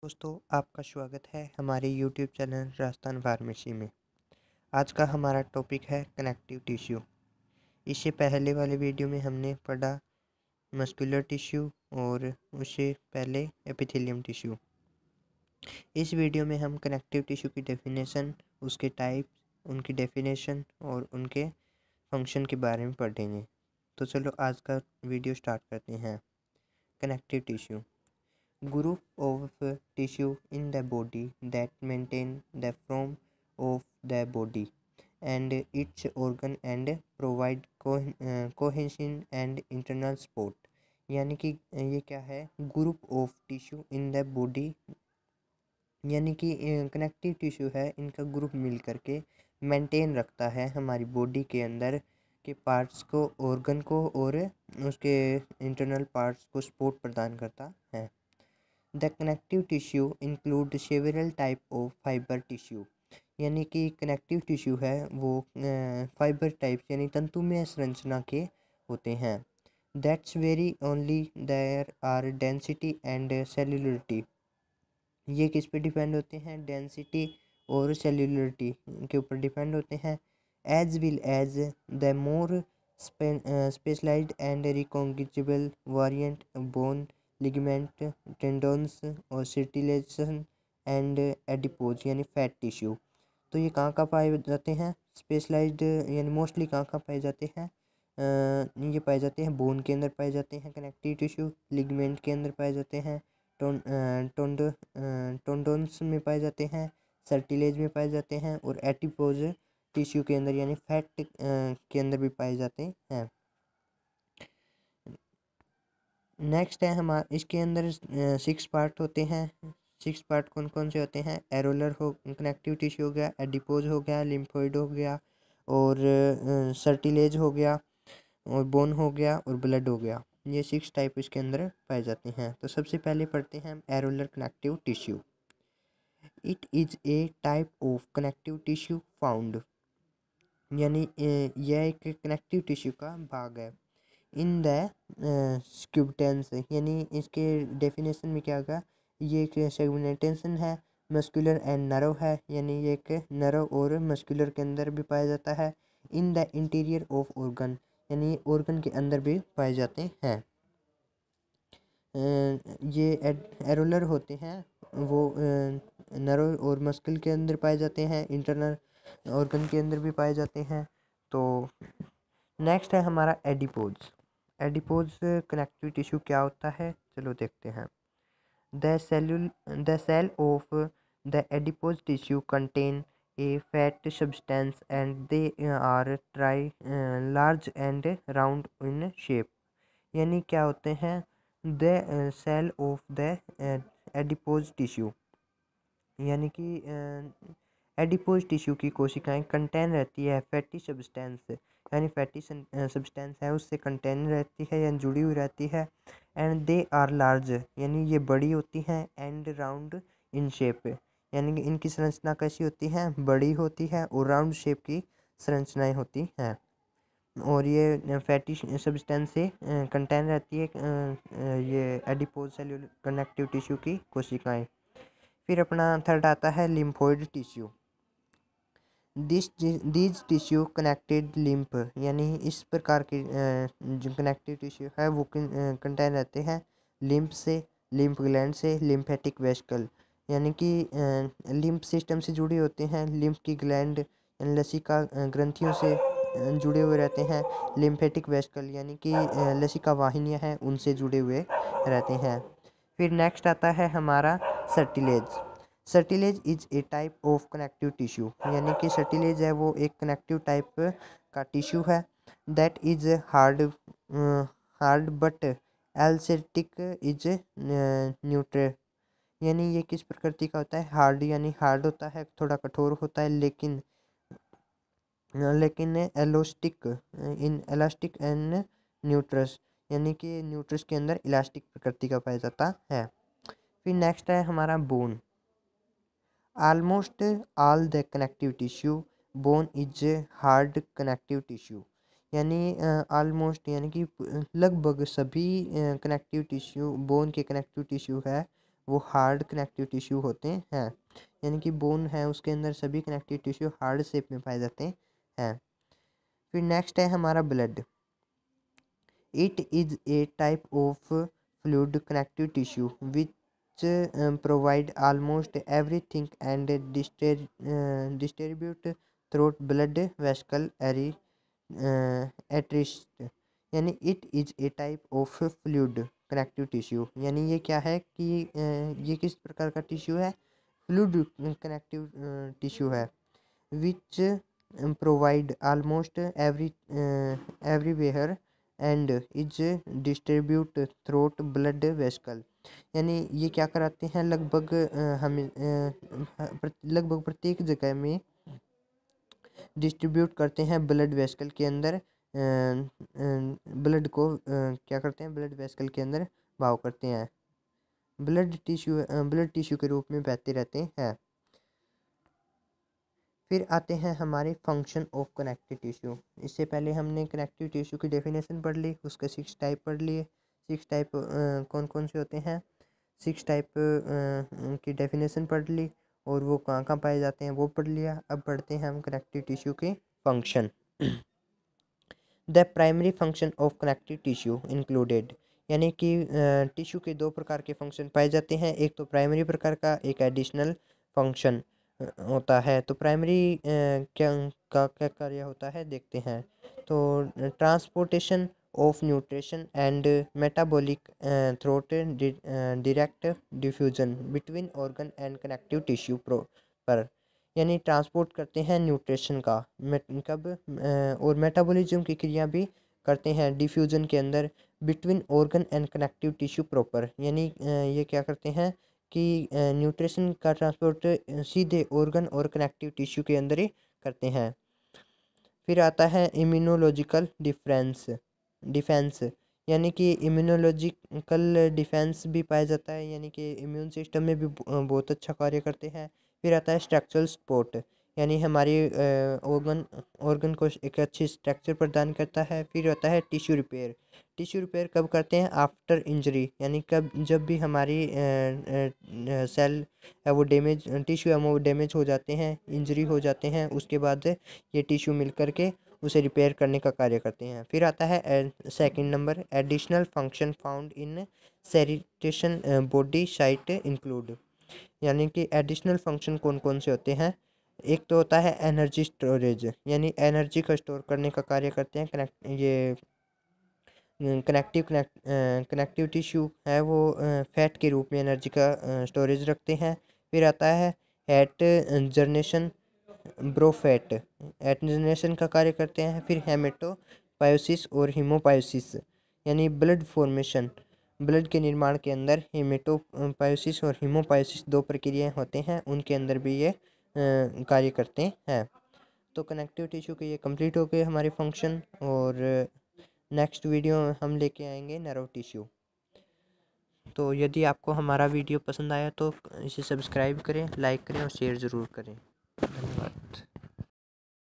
दोस्तों, आपका स्वागत है हमारे YouTube चैनल राजस्थान फार्मेसी में। आज का हमारा टॉपिक है कनेक्टिव टिश्यू। इससे पहले वाले वीडियो में हमने पढ़ा मस्कुलर टिश्यू और उससे पहले एपिथेलियम टिश्यू। इस वीडियो में हम कनेक्टिव टिश्यू की डेफिनेशन, उसके टाइप, उनकी डेफिनेशन और उनके फंक्शन के बारे में पढ़ेंगे। तो चलो आज का वीडियो स्टार्ट करते हैं। Connective tissue group of tissue in the body that maintain the form of the body and its organ and provide cohesion and internal support। यानी कि ये क्या है, group of tissue in the body, यानी कि connective tissue है, इनका group मिल करके मेंटेन रखता है हमारी बॉडी के अंदर के पार्ट्स को, ऑर्गन को और उसके इंटरनल पार्ट्स को सपोर्ट प्रदान करता है। The connective tissue include several type of fibre tissue. यानी कि कनेक्टिव टिश्यू है वो फाइबर टाइप यानी तंतुमय संरचना के होते हैं। That's very only there are density and cellularity. ये किस पे डिपेंड होते हैं? डेंसिटी और सेल्युलरिटी के ऊपर डिपेंड होते हैं। As will as the more specialised and recognisable variant bone, ligament, tendons और सर्टिलेशन एंड एडिपोज यानी फैट टिश्यू। तो ये कहाँ कहाँ पाए जाते हैं? स्पेशलाइज्ड यानी मोस्टली कहाँ कहाँ पाए जाते हैं? ये पाए जाते हैं बोन के अंदर पाए जाते हैं कनेक्टिव टिश्यू, लिगामेंट के अंदर पाए जाते हैं, टोंडोन्स में पाए जाते हैं, सर्टिलेज में पाए जाते हैं और एडिपोज टिश्यू के अंदर यानी फैट के अंदर भी पाए जाते हैं। नेक्स्ट है हमारा, इसके अंदर 6 पार्ट होते हैं। 6 पार्ट कौन कौन से होते हैं? एरोलर हो कनेक्टिव टिश्यू हो गया, एडिपोज हो गया, लिम्फोइड हो गया और सर्टिलेज हो गया और बोन हो गया और ब्लड हो गया। ये 6 टाइप इसके अंदर पाए जाते हैं। तो सबसे पहले पढ़ते हैं हम areolar connective tissue. It is a type of connective tissue found, यानी यह एक कनेक्टिव टिश्यू का भाग है। इन द स्क्यूबटेंस, यानी इसके डेफिनेशन में क्या होगा? ये एक सेगमेंटेशन है, मस्कुलर एंड नर्व है, यानी ये एक नर्व और मस्कुलर के अंदर भी पाया जाता है। In the interior of organ, यानी ऑर्गन के अंदर भी पाए जाते हैं। ये एरोलर होते हैं, वो नर्व और मस्कुल के अंदर पाए जाते हैं, इंटरनल ऑर्गन के अंदर भी पाए जाते हैं। तो नेक्स्ट है हमारा एडिपोज। एडिपोज कनेक्टिव टिश्यू क्या होता है? चलो देखते हैं। The cell of the adipose tissue contain a fat substance and they are try large and round in shape. यानी क्या होते हैं? The cell of the adipose tissue, यानी कि एडिपोज टिश्यू की कोशिकाएं कंटेन रहती है फैटी सब्सटेंस, यानी फैटी सब्सटेंस है उससे कंटेन रहती है या जुड़ी हुई रहती है। एंड दे आर लार्ज, यानी ये बड़ी होती हैं, एंड राउंड इन शेप, यानी कि इनकी संरचना कैसी होती है? बड़ी होती है और राउंड शेप की संरचनाएं होती हैं और ये फैटी सब्सटेंस से कंटेन रहती है ये एडिपोज सेल्यूलर कनेक्टिव टिश्यू की कोशिकाएं। फिर अपना थर्ड आता है lymphoid tissue. These tissue connected lymph, यानी इस प्रकार के जो कनेक्टिव टिश्यू है वो कंटेन रहते हैं लिम्फ से, लिम्फ ग्लैंड से, लिम्फेटिक वेसिकल, यानी कि लिम्फ सिस्टम से जुड़े होते हैं, लिम्फ की ग्लैंड लसिका ग्रंथियों से जुड़े हुए रहते हैं, लिम्फेटिक वेसिकल यानी कि लसिका वाहिनियाँ हैं उनसे जुड़े हुए रहते हैं। फिर नेक्स्ट आता है हमारा cartilage. Cartilage is a type of connective tissue, यानी कि सर्टिलेज है वो एक कनेक्टिव टाइप का टिश्यू है। That is hard but elastic is न्यूट्रे, यानी ये किस प्रकृति का होता है? हार्ड, यानी हार्ड होता है, थोड़ा कठोर होता है, लेकिन एलोस्टिक इन एलास्टिक एंड न्यूट्रस, यानी कि न्यूट्रस के अंदर इलास्टिक प्रकृति का पाया जाता है। फिर नेक्स्ट है हमारा bone. Almost all the connective tissue bone is hard connective tissue, यानी ऑलमोस्ट यानी कि लगभग सभी कनेक्टिव टिश्यू, बोन के कनेक्टिव टिश्यू है वो हार्ड कनेक्टिव टिश्यू होते हैं। यानी कि बोन है उसके अंदर सभी कनेक्टिव टिश्यू हार्ड शेप में पाए जाते हैं। फिर नेक्स्ट है हमारा blood. It is a type of fluid connective tissue which provide almost everything and distribute through blood vesicle एट्रिस्ट। यानी it is a type of fluid connective tissue, यानी ये क्या है कि ये किस प्रकार का टिश्यू है, फ्लूइड कनेक्टिव टिश्यू है, which provide almost everywhere and is distribute throat blood vesicle. यानी ये क्या कराते हैं, लगभग लगभग प्रत्येक जगह में डिस्ट्रीब्यूट करते हैं ब्लड वेसिकल के अंदर, ब्लड को क्या करते हैं, ब्लड वेसिकल के अंदर बहाव करते हैं, ब्लड टिश्यू के रूप में बहते रहते हैं। फिर आते हैं हमारे फंक्शन ऑफ कनेक्टिव टिश्यू। इससे पहले हमने कनेक्टिव टिश्यू की डेफिनेशन पढ़ ली, उसके 6 टाइप पढ़ लिए। 6 टाइप कौन कौन से होते हैं, 6 टाइप की डेफिनेशन पढ़ ली और वो कहाँ कहाँ पाए जाते हैं वो पढ़ लिया। अब पढ़ते हैं हम कनेक्टिव टिश्यू के function. The primary function of connective tissue included, यानी कि टिश्यू के 2 प्रकार के फंक्शन पाए जाते हैं, एक तो प्राइमरी प्रकार का, एक एडिशनल फंक्शन होता है। तो प्राइमरी क्या कार्य होता है देखते हैं। तो transportation of nutrition and metabolic throat direct diffusion between organ and connective tissue पर, यानी ट्रांसपोर्ट करते हैं न्यूट्रिशन का और मेटाबॉलिज्म की क्रिया भी करते हैं डिफ्यूजन के अंदर between organ and connective tissue proper. यानी ये क्या करते हैं कि न्यूट्रिशन का ट्रांसपोर्ट सीधे ऑर्गन और कनेक्टिव टिश्यू के अंदर ही करते हैं। फिर आता है इम्यूनोलॉजिकल डिफेंस, यानी कि इम्यूनोलॉजिकल डिफेंस भी पाया जाता है, यानी कि इम्यून सिस्टम में भी बहुत अच्छा कार्य करते हैं। फिर आता है स्ट्रक्चरल सपोर्ट, यानी हमारी ऑर्गन को एक अच्छी स्ट्रक्चर प्रदान करता है। फिर आता है टिश्यू रिपेयर कब करते हैं, आफ्टर इंजरी, यानी जब भी हमारी सेल है वो टिश्यू है वो डैमेज हो जाते हैं, इंजरी हो जाते हैं, उसके बाद ये टिश्यू मिल करके उसे रिपेयर करने का कार्य करते हैं। फिर आता है second number, additional function found in सेरिटेशन बॉडी साइट इंक्लूड, यानी कि एडिशनल फंक्शन कौन कौन से होते हैं। एक तो होता है एनर्जी स्टोरेज, यानी एनर्जी का स्टोर करने का कार्य करते हैं कनेक्टिव टिश्यू है वो फैट के रूप में एनर्जी का स्टोरेज रखते हैं। फिर आता है एट जनरेशन ब्रोफैट, एट जनरेशन का कार्य करते हैं। फिर हेमेटोपायोसिस और हीमोपायोसिस, यानी ब्लड फॉर्मेशन, ब्लड के निर्माण के अंदर हेमेटोपायोसिस और हीमोपायोसिस 2 प्रक्रियाएं होते हैं, उनके अंदर भी ये कार्य करते हैं। तो कनेक्टिव टिश्यू के ये कंप्लीट हो गए हमारे फंक्शन, और नेक्स्ट वीडियो हम लेके आएंगे नर्व टिश्यू। तो यदि आपको हमारा वीडियो पसंद आया तो इसे सब्सक्राइब करें, लाइक करें और शेयर ज़रूर करें।